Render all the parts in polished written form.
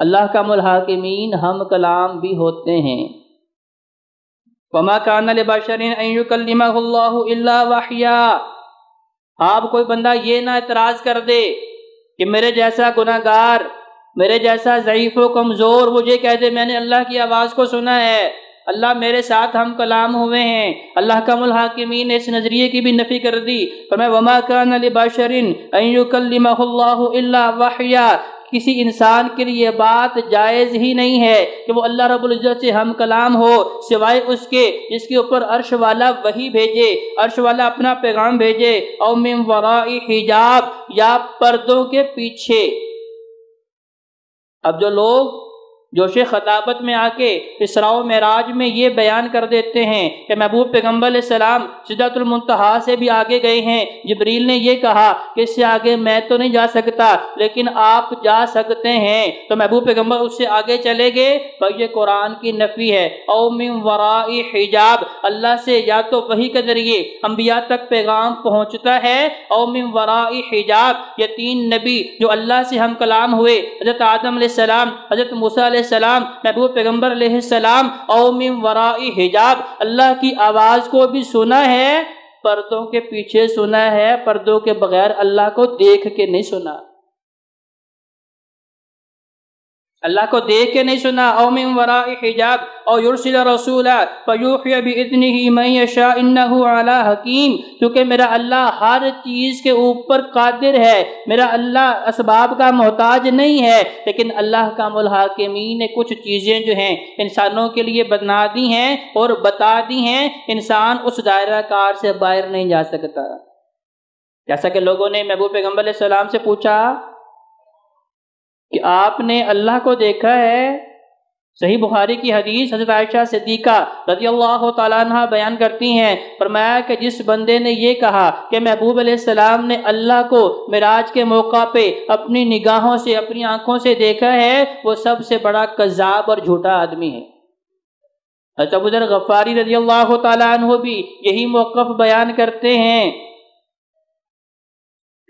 اللہ کام الحاکمین ہم کلام بھی ہوتے ہیں۔ وما کان لبشر ان یکلمہ اللہ الا وحیا۔ آپ کوئی بندہ یہ نہ اعتراض کر دے کہ میرے جیسا گناہ گار، میرے جیسا ضعیف و کمزور وہ یہ کہہ دے میں نے اللہ کی آواز کو سنا ہے، اللہ میرے ساتھ ہم کلام ہوئے ہیں۔ اللہ کام الحاکمین نے اس نظریے کی بھی نفی کر دی۔ فرمایا وما کان لبشر ان یکلمہ اللہ الا وحیا، کسی انسان کے لیے بات جائز ہی نہیں ہے کہ وہ اللہ رب العزت سے ہم کلام ہو سوائے اس کے جس کے اوپر عرش والا وحی بھیجے، عرش والا اپنا پیغام بھیجے، او من وراء حجاب، یا پردوں کے پیچھے۔ اب جو لوگ جوش خطابت میں آ کے اسراء و معراج میں یہ بیان کر دیتے ہیں کہ محبوب پیغمبر علیہ السلام سدرۃ المنتہا سے بھی آگے گئے ہیں، جبریل نے یہ کہا کہ اس سے آگے میں تو نہیں جا سکتا لیکن آپ جا سکتے ہیں، تو محبوب پیغمبر اس سے آگے چلے گئے، تو یہ قرآن کی نفی ہے۔ او من وراء حجاب، اللہ سے یا تو وحی کے ذریعے انبیاء تک پیغام پہنچتا ہے، او من وراء حجاب، یہ تین نبی جو اللہ سے ہم کلام ہوئے، حضرت آدم علیہ السلام، حضرت موسیٰ علیہ السلام، محبوب پیغمبر علیہ السلام، او من وراء حجاب، اللہ کی آواز کو بھی سنا ہے، پردوں کے پیچھے سنا ہے، پردوں کے بغیر اللہ کو دیکھ کے نہیں سنا، اللہ کو دیکھ کے نہیں سنا۔ او من وراء حجاب او یرسل رسولا فیوحی باذنہ من یشاء انہ علی حکیم، کیونکہ میرا اللہ ہر چیز کے اوپر قادر ہے، میرا اللہ اسباب کا محتاج نہیں ہے، لیکن اللہ کام الحاکمین نے کچھ چیزیں جو ہیں انسانوں کے لیے بنا دی ہیں اور بتا دی ہیں، انسان اس دائرہ کار سے باہر نہیں جا سکتا۔ جیسا کہ لوگوں نے محبوب پیغمبر علیہ السلام سے پوچھا کہ آپ نے اللہ کو دیکھا ہے؟ صحیح بخاری کی حدیث حضرت عائشہ صدیقہ رضی اللہ تعالیٰ عنہ بیان کرتی ہیں، فرمایا کہ جس بندے نے یہ کہا کہ محبوب علیہ السلام نے اللہ کو معراج کے موقع پہ اپنی نگاہوں سے، اپنی آنکھوں سے دیکھا ہے، وہ سب سے بڑا کذاب اور جھوٹا آدمی ہے۔ حضرت ابو ذر غفاری رضی اللہ تعالیٰ عنہ بھی یہی موقف بیان کرتے ہیں۔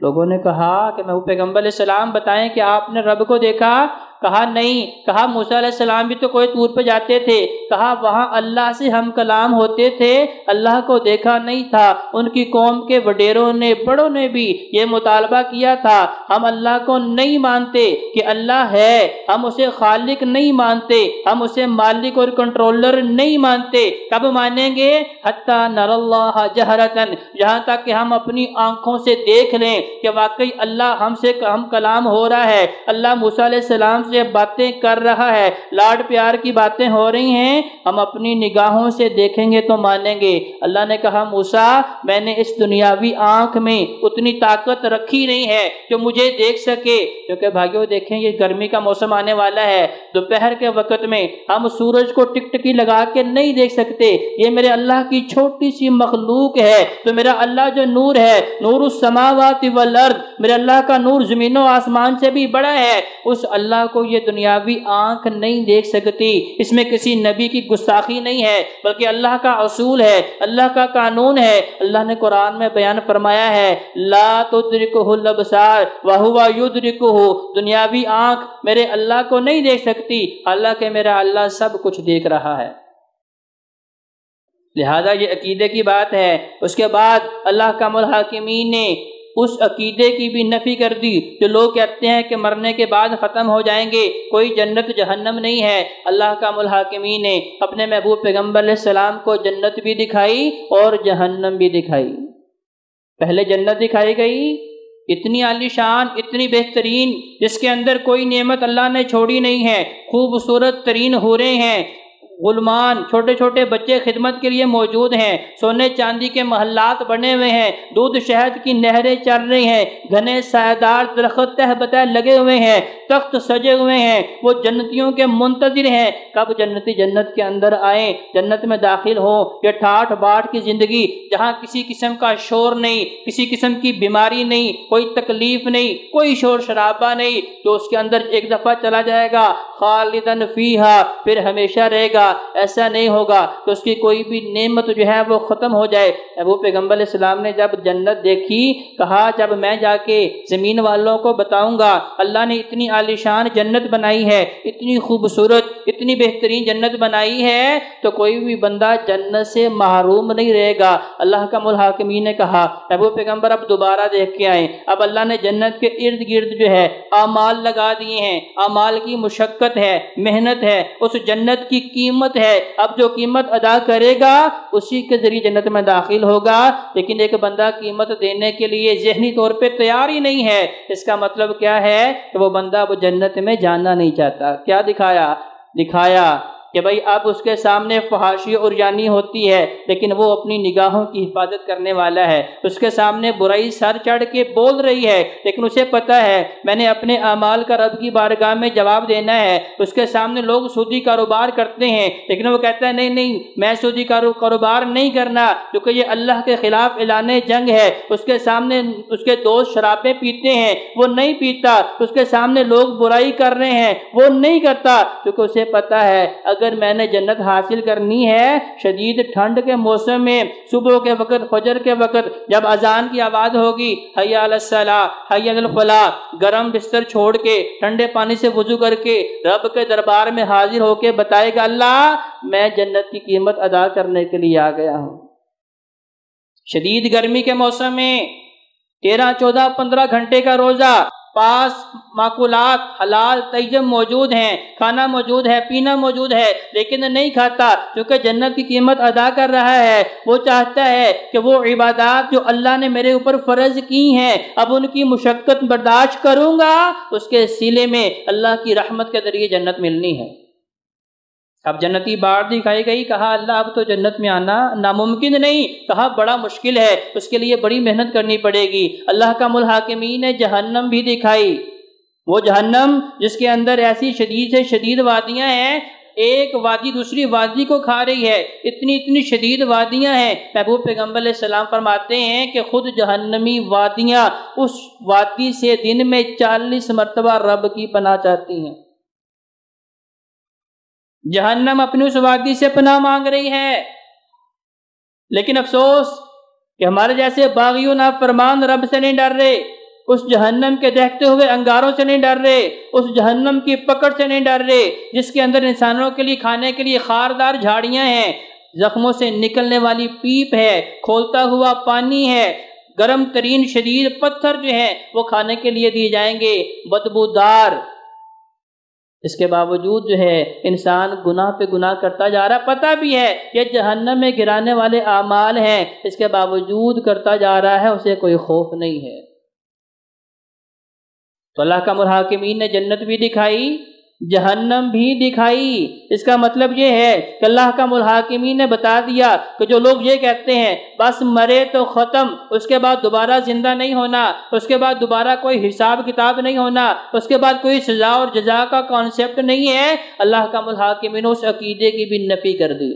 لوگوں نے کہا کہ محبوب پیغمبر علیہ السلام بتائیں کہ آپ نے رب کو دیکھا؟ کہا نہیں۔ کہا موسیٰ علیہ السلام بھی تو کوئی طور پہ جاتے تھے، کہا وہاں اللہ سے ہم کلام ہوتے تھے، اللہ کو دیکھا نہیں تھا۔ ان کی قوم کے وڈیروں نے، بڑوں نے بھی یہ مطالبہ کیا تھا، ہم اللہ کو نہیں مانتے کہ اللہ ہے، ہم اسے خالق نہیں مانتے، ہم اسے مالک اور کنٹرولر نہیں مانتے، کب مانیں گے؟ حتی نر اللہ جہرتن، جہاں تک کہ ہم اپنی آنکھوں سے دیکھ لیں کہ واقعی اللہ ہم سے ہم کلام ہو رہا ہے، اللہ موسیٰ علیہ السلام سے باتیں کر رہا ہے، لاڈ پیار کی باتیں ہو رہی ہیں، ہم اپنی نگاہوں سے دیکھیں گے تو مانیں گے۔ اللہ نے کہا موسیٰ میں نے اس دنیاوی آنکھ میں اتنی طاقت رکھی نہیں ہے جو مجھے دیکھ سکے، کیونکہ بھائیو دیکھیں یہ گرمی کا موسم آنے والا ہے، دوپہر کے وقت میں ہم سورج کو ٹکٹکی لگا کے نہیں دیکھ سکتے، یہ میرے اللہ کی چھوٹی سی مخلوق ہے، تو میرا اللہ جو نور ہے، نور السماوات والارض، میرے اللہ کا نور زمین و آسمان سے بھی بڑا ہے، اس اللہ کو یہ دنیاوی آنکھ نہیں دیکھ سکتی۔ اس میں کسی نبی کی گستاخی نہیں ہے بلکہ اللہ کا اصول ہے، اللہ کا قانون ہے۔ اللہ نے قرآن میں بیان فرمایا ہے لا تدرکہ الابصار وہو یدرکہ، دنیاوی آنکھ میرے اللہ کو نہیں دیکھ سکتی، حالانکہ میرا اللہ سب کچھ دیکھ رہا ہے۔ لہذا یہ عقیدے کی بات ہے۔ اس کے بعد اللہ کام الحاکمین نے اس عقیدے کی بھی نفی کر دی جو لوگ کہتے ہیں کہ مرنے کے بعد ختم ہو جائیں گے، کوئی جنت جہنم نہیں ہے۔ اللہ کام الحاکمین نے اپنے محبوب پیغمبر علیہ السلام کو جنت بھی دکھائی اور جہنم بھی دکھائی۔ پہلے جنت دکھائی گئی، اتنی عالی شان، اتنی بہترین، جس کے اندر کوئی نعمت اللہ نے چھوڑی نہیں ہے، خوبصورت ترین حوریں ہیں، غلمان، چھوٹے چھوٹے بچے خدمت کے لیے موجود ہیں، سونے چاندی کے محلات بنے ہوئے ہیں، دودھ شہد کی نہریں چل رہی ہیں، گھنے سایہ درخت تہ بتہ لگے ہوئے ہیں، تخت سجے ہوئے ہیں، وہ جنتیوں کے منتظر ہیں کب جنتی جنت کے اندر آئیں، جنت میں داخل ہوں۔ یہ ٹھاٹ باٹ کی زندگی جہاں کسی قسم کا شور نہیں، کسی قسم کی بیماری نہیں، کوئی تکلیف نہیں، کوئی شور شرابہ نہیں، جو اس کے اندر ایک دفعہ چلا جائے گا خالدن فیہا، پھر ہمیشہ رہے گا، ایسا نہیں ہوگا کہ اس کی کوئی بھی نعمت جو ہے وہ ختم ہو جائے۔ وہ پیغمبر علیہ السلام نے جب جنت دیکھی، کہا جب میں جا کے زمین والوں کو بتاؤں گا اللہ نے اتنی عالیشان جنت بنائی ہے، اتنی خوبصورت، اتنی بہترین جنت بنائی ہے، تو کوئی بھی بندہ جنت سے محروم نہیں رہے گا۔ اللہ کا الحاکمین نے کہا ابو پیغمبر اب دوبارہ دیکھ کے آئیں، اب اللہ نے جنت کے ارد گرد جو ہے اعمال لگا دیے ہیں، اعمال کی مشقت ہے، محنت ہے، اس جنت کی قیمت ہے، اب جو قیمت ادا کرے گا اسی کے ذریعے جنت میں داخل ہوگا۔ لیکن ایک بندہ قیمت دینے کے لیے ذہنی طور پہ تیار ہی نہیں ہے، اس کا مطلب کیا ہے کہ وہ بندہ وہ جنت میں جانا نہیں چاہتا۔ کیا دکھایا کہ بھائی اب اس کے سامنے فحاشی اور یانی ہوتی ہے، لیکن وہ اپنی نگاہوں کی حفاظت کرنے والا ہے۔ اس کے سامنے برائی سر چڑھ کے بول رہی ہے، لیکن اسے پتہ ہے میں نے اپنے اعمال کا رب کی بارگاہ میں جواب دینا ہے۔ اس کے سامنے لوگ سودی کاروبار کرتے ہیں، لیکن وہ کہتا ہے نہیں میں سودی کاروبار نہیں کرنا، کیونکہ یہ اللہ کے خلاف اعلان جنگ ہے۔ اس کے سامنے اس کے دوست شرابیں پیتے ہیں، وہ نہیں پیتا۔ اس کے سامنے لوگ برائی کر رہے ہیں، وہ نہیں کرتا، کیونکہ اسے پتہ ہے اگر میں نے جنت حاصل کرنی ہے شدید ٹھنڈ کے موسم میں، صبح کے وقت، فجر کے وقت جب اذان کی آواز ہوگی حی علی الصلاۃ حی علی الفلاح، گرم بستر چھوڑ کے ٹھنڈے پانی سے وضو کر کے رب کے دربار میں حاضر ہو کے بتائے گا اللہ میں جنت کی قیمت ادا کرنے کے لیے آ گیا ہوں۔ شدید گرمی کے موسم میں 13، 14، 15 گھنٹے کا روزہ، پاس معقولات حلال طیب موجود ہیں، کھانا موجود ہے، پینا موجود ہے، لیکن نہیں کھاتا کیونکہ جنت کی قیمت ادا کر رہا ہے۔ وہ چاہتا ہے کہ وہ عبادات جو اللہ نے میرے اوپر فرض کی ہیں اب ان کی مشقت برداشت کروں گا، اس کے سلے میں اللہ کی رحمت کے ذریعے جنت ملنی ہے۔ اب جنتی باڑ دکھائی گئی، کہا اللہ اب تو جنت میں آنا ناممکن نہیں، کہا بڑا مشکل ہے، اس کے لیے بڑی محنت کرنی پڑے گی۔ اللہ کا الحاکمین نے جہنم بھی دکھائی، وہ جہنم جس کے اندر ایسی شدید سے شدید وادیاں ہیں، ایک وادی دوسری وادی کو کھا رہی ہے، اتنی شدید وادیاں ہیں۔ محبوب پیغمبر علیہ السلام فرماتے ہیں کہ خود جہنمی وادیاں اس وادی سے دن میں 40 مرتبہ رب کی پناہ چاہتی ہیں۔ جہنم اپنی اس وادی سے پناہ مانگ رہی ہے، لیکن افسوس کہ ہمارے جیسے باغیوں نافرمان رب سے نہیں ڈر رہے، اس جہنم کے دہتے ہوئے انگاروں سے نہیں ڈر رہے، اس جہنم کی پکڑ سے نہیں ڈر رہے جس کے اندر انسانوں کے لیے کھانے کے لیے خاردار جھاڑیاں ہیں، زخموں سے نکلنے والی پیپ ہے، کھولتا ہوا پانی ہے، گرم ترین شدید پتھر جو ہیں وہ کھانے کے لیے دیے جائیں گے، بدبودار۔ اس کے باوجود جو ہے انسان گناہ پہ گناہ کرتا جا رہا، پتہ بھی ہے یہ جہنم میں گرانے والے اعمال ہیں، اس کے باوجود کرتا جا رہا ہے، اسے کوئی خوف نہیں ہے۔ تو اللہ کا الحاکمین نے جنت بھی دکھائی، جہنم بھی دکھائی۔ اس کا مطلب یہ ہے کہ اللہ کا الحاکمین نے بتا دیا کہ جو لوگ یہ کہتے ہیں بس مرے تو ختم، اس کے بعد دوبارہ زندہ نہیں ہونا، اس کے بعد دوبارہ کوئی حساب کتاب نہیں ہونا، اس کے بعد کوئی سزا اور جزا کا کانسیپٹ نہیں ہے، اللہ کا الحاکمین نے اس عقیدے کی بھی نفی کر دی۔